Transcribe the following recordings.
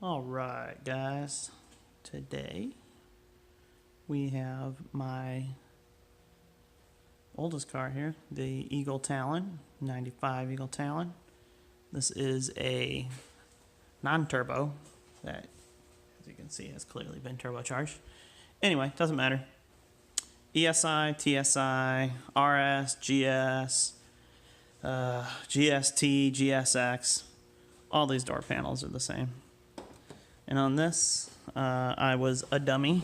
Alright guys, today we have my oldest car here, the Eagle Talon, 95 Eagle Talon. This is a non-turbo that, as you can see, has clearly been turbocharged. Anyway, doesn't matter. ESI, TSI, RS, GS, GST, GSX, all these door panels are the same. And on this, I was a dummy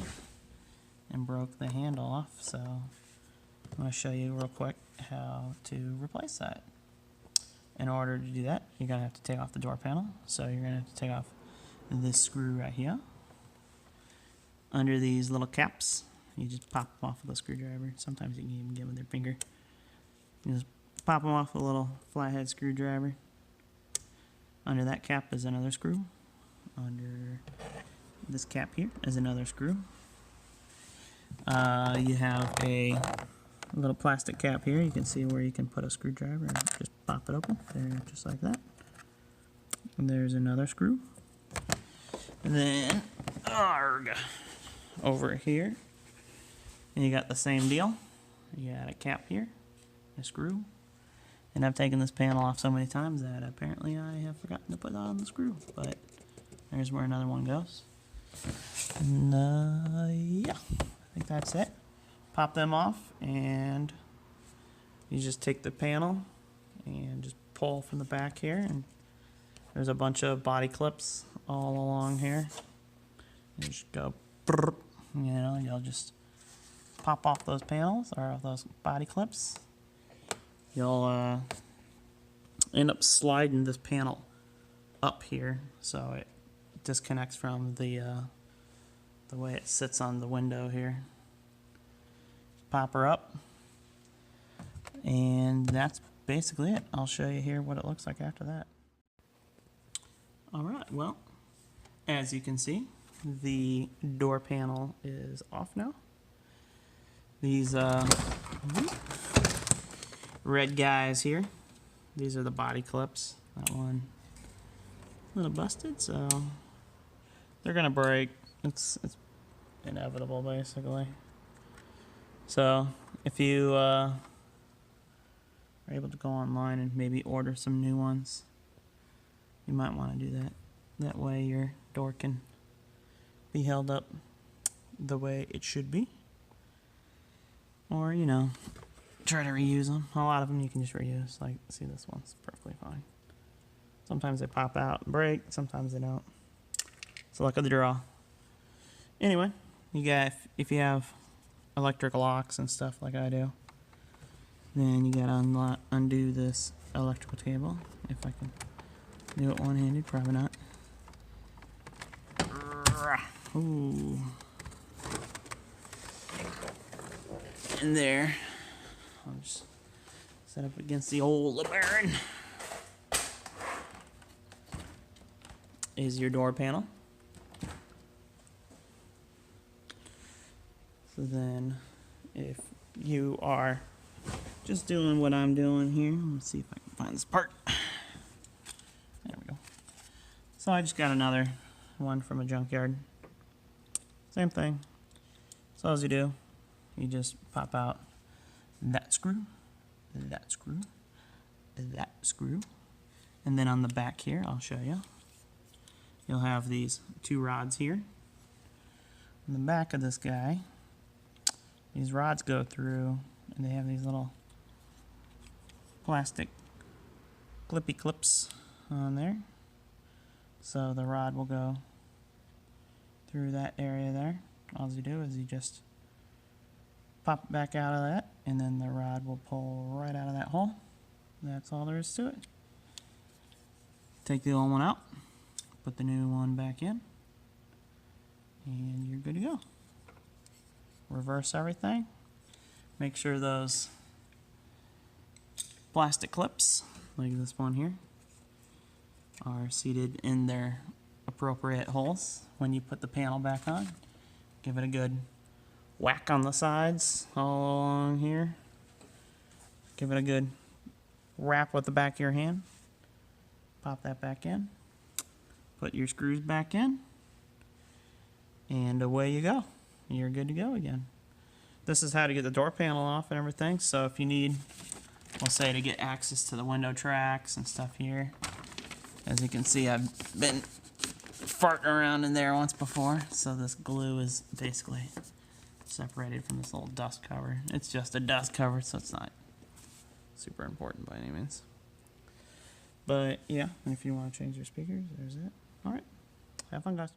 and broke the handle off, so I'm going to show you real quick how to replace that. In order to do that, you're going to have to take off the door panel. So you're going to have to take off this screw right here. Under these little caps, you just pop them off with a screwdriver. Sometimes you can even get with your finger. You just pop them off with a little flathead screwdriver. Under that cap is another screw. Under this cap here is another screw. You have a little plastic cap here. You can see where you can put a screwdriver and just pop it open. There, just like that. And there's another screw. And then, over here, and you got the same deal. You got a cap here, a screw. And I've taken this panel off so many times that apparently I have forgotten to put on the screw. But there's where another one goes. And yeah, I think that's it. Pop them off, and you just take the panel and just pull from the back here. And there's a bunch of body clips all along here. You just go, you know, you'll just pop off those panels or those body clips. You'll end up sliding this panel up here, so it disconnects from the way it sits on the window here. Pop her up, and that's basically it. I'll show you here what it looks like after that. Alright, well, as you can see, the door panel is off now. These red guys here, these are the body clips. That one a little busted, so they're gonna break. It's inevitable, basically. So if you are able to go online and maybe order some new ones, you might want to do that. That way your door can be held up the way it should be. Or, you know, try to reuse them. A lot of them you can just reuse. Like, see, this one's perfectly fine. Sometimes they pop out and break, sometimes they don't. It's the luck of the draw. Anyway, you got, if you have electric locks and stuff like I do, then you gotta undo this electrical cable. If I can do it one-handed, probably not. Ooh. In there. I'll just set up against the old LeBaron. Is your door panel. So then, if you are just doing what I'm doing here, let's see if I can find this part. There we go. So I just got another one from a junkyard. Same thing. So as you do, you just pop out that screw, that screw, that screw, and then on the back here, I'll show you. You'll have these two rods here. On the back of this guy, these rods go through, and they have these little plastic clippy clips on there. So the rod will go through that area there. All you do is you just pop it back out of that, and then the rod will pull right out of that hole. That's all there is to it. Take the old one out, put the new one back in, and you're good to go. Reverse everything. Make sure those plastic clips, like this one here, are seated in their appropriate holes when you put the panel back on. Give it a good whack on the sides all along here. Give it a good wrap with the back of your hand. Pop that back in. put your screws back in, and away you go. You're good to go again. This is how to get the door panel off and everything. So if you need, we'll say, to get access to the window tracks and stuff here, as you can see, I've been farting around in there once before, so this glue is basically separated from this little dust cover. It's just a dust cover, so it's not super important by any means. But yeah, and if you want to change your speakers, there's it. All right, have fun, guys.